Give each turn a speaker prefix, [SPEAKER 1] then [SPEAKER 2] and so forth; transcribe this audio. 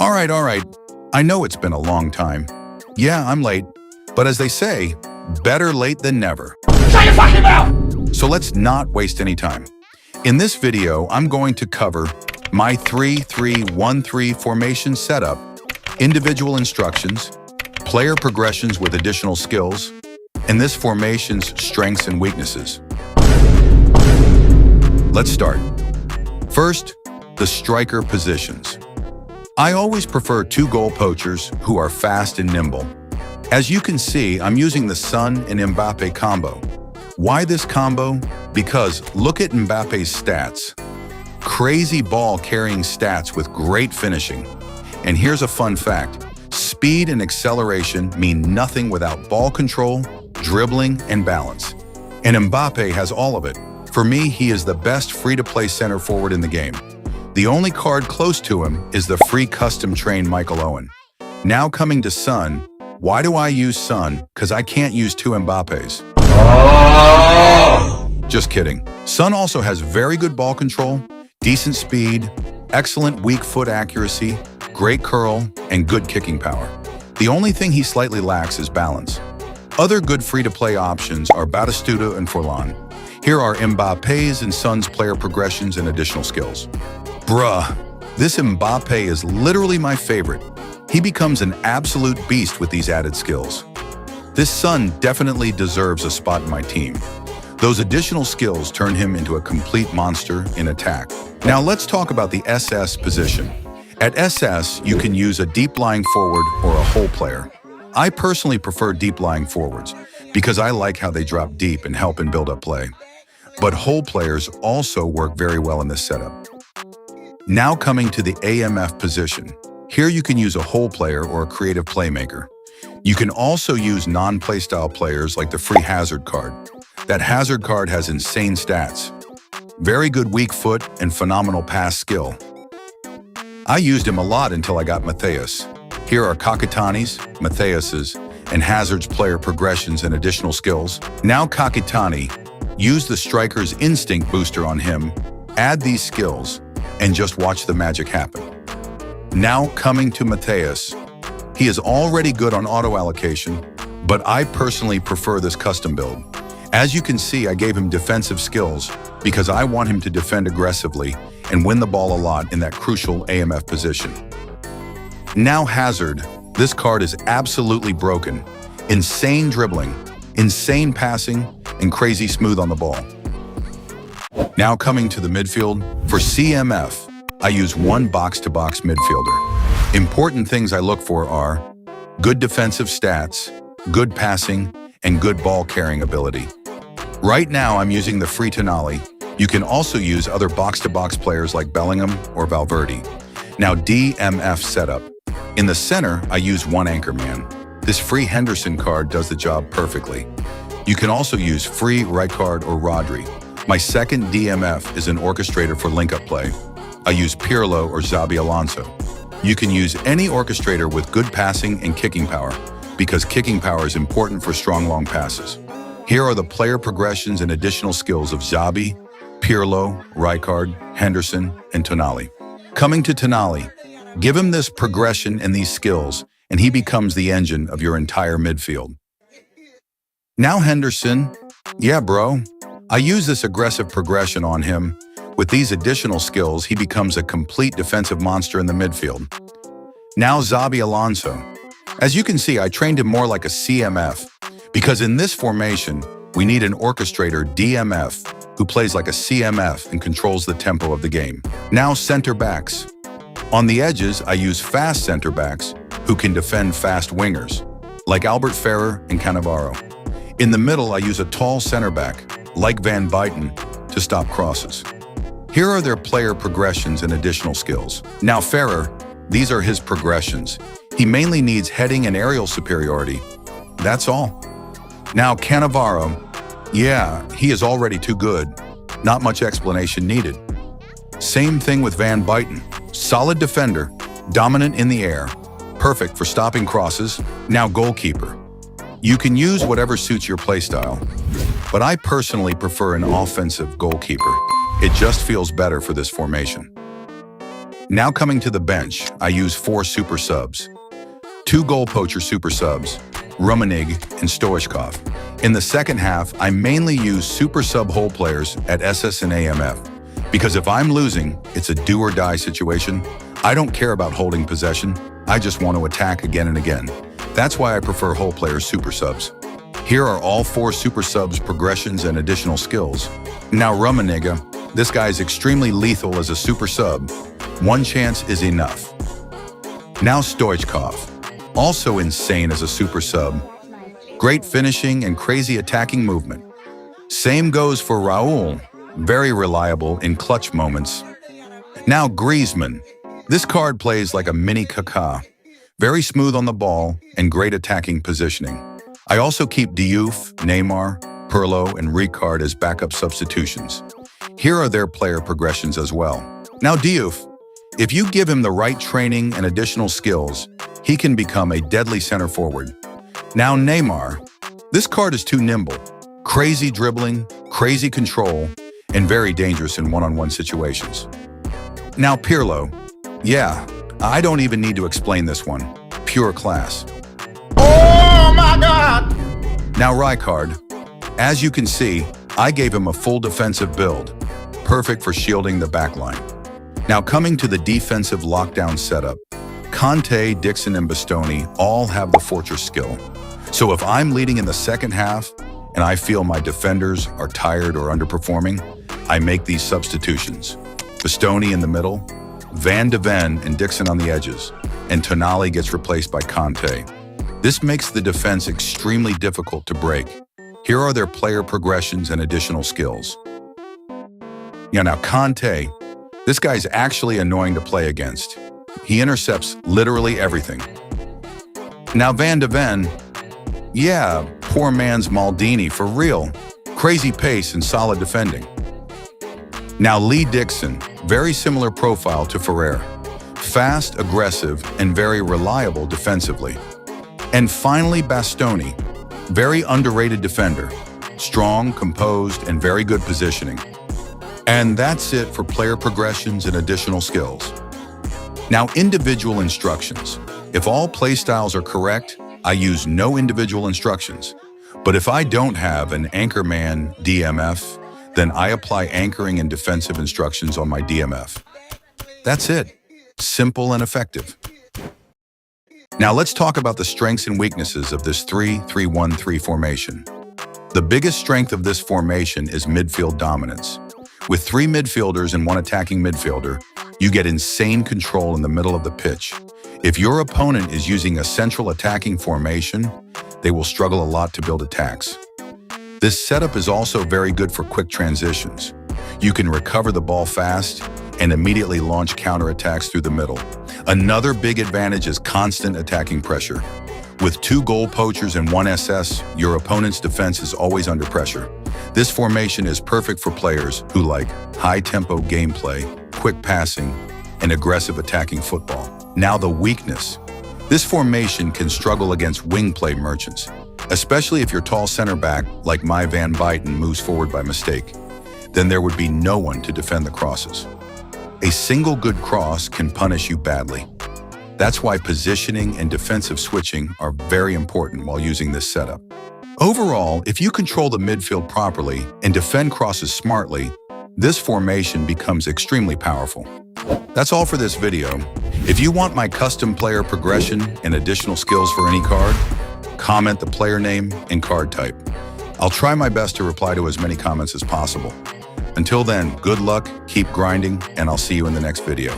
[SPEAKER 1] All right. I know it's been a long time. Yeah, I'm late. But as they say, better late than never.
[SPEAKER 2] Shut your fucking mouth!
[SPEAKER 1] So let's not waste any time. In this video, I'm going to cover my 3-3-1-3 formation setup, individual instructions, player progressions with additional skills, and this formation's strengths and weaknesses. Let's start. First, the striker positions. I always prefer two goal poachers who are fast and nimble. As you can see, I'm using the Son and Mbappe combo. Why this combo? Because look at Mbappe's stats. Crazy ball-carrying stats with great finishing. And here's a fun fact. Speed and acceleration mean nothing without ball control, dribbling, and balance. And Mbappe has all of it. For me, he is the best free-to-play center forward in the game. The only card close to him is the free custom-trained Michael Owen. Now coming to Son, why do I use Son? Because I can't use two Mbappes. Just kidding. Son also has very good ball control, decent speed, excellent weak foot accuracy, great curl, and good kicking power. The only thing he slightly lacks is balance. Other good free-to-play options are Batistuta and Forlan. Here are Mbappe's and Son's player progressions and additional skills. Bruh, this Mbappe is literally my favorite. He becomes an absolute beast with these added skills. This Son definitely deserves a spot in my team. Those additional skills turn him into a complete monster in attack. Now let's talk about the SS position. At SS, you can use a deep-lying forward or a hole player. I personally prefer deep-lying forwards because I like how they drop deep and help in build-up play. But hole players also work very well in this setup. Now coming to the AMF position. Here you can use a hole player or a creative playmaker. You can also use non-playstyle players like the free Hazard card. That Hazard card has insane stats. Very good weak foot and phenomenal pass skill. I used him a lot until I got Matheus. Here are Kakitani's, Matheus's, and Hazard's player progressions and additional skills. Now Kakitani, use the striker's instinct booster on him, add these skills, and just watch the magic happen. Now coming to Matheus. He is already good on auto allocation, but I personally prefer this custom build. As you can see, I gave him defensive skills because I want him to defend aggressively and win the ball a lot in that crucial AMF position. Now Hazard. This card is absolutely broken. Insane dribbling, insane passing, and crazy smooth on the ball. Now coming to the midfield. For CMF, I use one box-to-box midfielder. Important things I look for are good defensive stats, good passing, and good ball-carrying ability. Right now, I'm using the free Tonali. You can also use other box-to-box players like Bellingham or Valverde. Now DMF setup. In the center, I use one anchor man. This free Henderson card does the job perfectly. You can also use free Rijkaard or Rodri. My second DMF is an orchestrator for link-up play. I use Pirlo or Xabi Alonso. You can use any orchestrator with good passing and kicking power, because kicking power is important for strong long passes. Here are the player progressions and additional skills of Xabi, Pirlo, Rijkaard, Henderson, and Tonali. Coming to Tonali, give him this progression and these skills, and he becomes the engine of your entire midfield. Now Henderson, yeah bro, I use this aggressive progression on him. With these additional skills, he becomes a complete defensive monster in the midfield. Now Xabi Alonso. As you can see, I trained him more like a CMF, because in this formation, we need an orchestrator DMF who plays like a CMF and controls the tempo of the game. Now center backs. On the edges, I use fast center backs who can defend fast wingers, like Albert Ferrer and Cannavaro. In the middle, I use a tall center back, like Van Buyten, to stop crosses. Here are their player progressions and additional skills. Now Ferrer, these are his progressions. He mainly needs heading and aerial superiority. That's all. Now Cannavaro, yeah, he is already too good. Not much explanation needed. Same thing with Van Buyten. Solid defender, dominant in the air, perfect for stopping crosses. Now goalkeeper. You can use whatever suits your playstyle, but I personally prefer an offensive goalkeeper. It just feels better for this formation. Now coming to the bench, I use 4 super subs. 2 goal poacher super subs, Rummenigge and Stoichkov. In the second half, I mainly use super sub hole players at SS and AMF, because if I'm losing, it's a do or die situation. I don't care about holding possession, I just want to attack again and again. That's why I prefer hole players super subs. Here are all 4 super subs progressions and additional skills. Now Rummenigge, this guy is extremely lethal as a super sub. 1 chance is enough. Now Stoichkov, also insane as a super sub. Great finishing and crazy attacking movement. Same goes for Raul, very reliable in clutch moments. Now Griezmann, this card plays like a mini Kaká. Very smooth on the ball and great attacking positioning. I also keep Diouf, Neymar, Pirlo, and Ricard as backup substitutions. Here are their player progressions as well. Now Diouf, if you give him the right training and additional skills, he can become a deadly center forward. Now Neymar, this card is too nimble. Crazy dribbling, crazy control, and very dangerous in one-on-one situations. Now Pirlo, yeah, I don't even need to explain this one. Pure class.
[SPEAKER 2] Oh my God!
[SPEAKER 1] Now Ricard, as you can see, I gave him a full defensive build, perfect for shielding the backline. Now coming to the defensive lockdown setup, Kanté, Dixon, and Bastoni all have the fortress skill. So if I'm leading in the second half and I feel my defenders are tired or underperforming, I make these substitutions. Bastoni in the middle, Van de Ven and Dixon on the edges, and Tonali gets replaced by Kanté. This makes the defense extremely difficult to break. Here are their player progressions and additional skills. Now Kanté, this guy's actually annoying to play against. He intercepts literally everything. Now Van de Ven, yeah, poor man's Maldini for real. Crazy pace and solid defending. Now Lee Dixon, very similar profile to Ferrer. Fast, aggressive, and very reliable defensively. And finally Bastoni, very underrated defender. Strong, composed, and very good positioning. And that's it for player progressions and additional skills. Now individual instructions. If all playstyles are correct, I use no individual instructions. But if I don't have an anchorman DMF, then I apply anchoring and defensive instructions on my DMF. That's it. Simple and effective. Now let's talk about the strengths and weaknesses of this 3-3-1-3 formation. The biggest strength of this formation is midfield dominance. With 3 midfielders and 1 attacking midfielder, you get insane control in the middle of the pitch. If your opponent is using a central attacking formation, they will struggle a lot to build attacks. This setup is also very good for quick transitions. You can recover the ball fast and immediately launch counterattacks through the middle. Another big advantage is constant attacking pressure. With 2 goal poachers and 1 SS, your opponent's defense is always under pressure. This formation is perfect for players who like high-tempo gameplay, quick passing, and aggressive attacking football. Now the weakness. This formation can struggle against wing play merchants, especially if your tall center back, like my Van Buyten, moves forward by mistake. Then there would be no one to defend the crosses. A single good cross can punish you badly. That's why positioning and defensive switching are very important while using this setup. Overall, if you control the midfield properly and defend crosses smartly, this formation becomes extremely powerful. That's all for this video. If you want my custom player progression and additional skills for any card, comment the player name and card type. I'll try my best to reply to as many comments as possible. Until then, good luck, keep grinding, and I'll see you in the next video.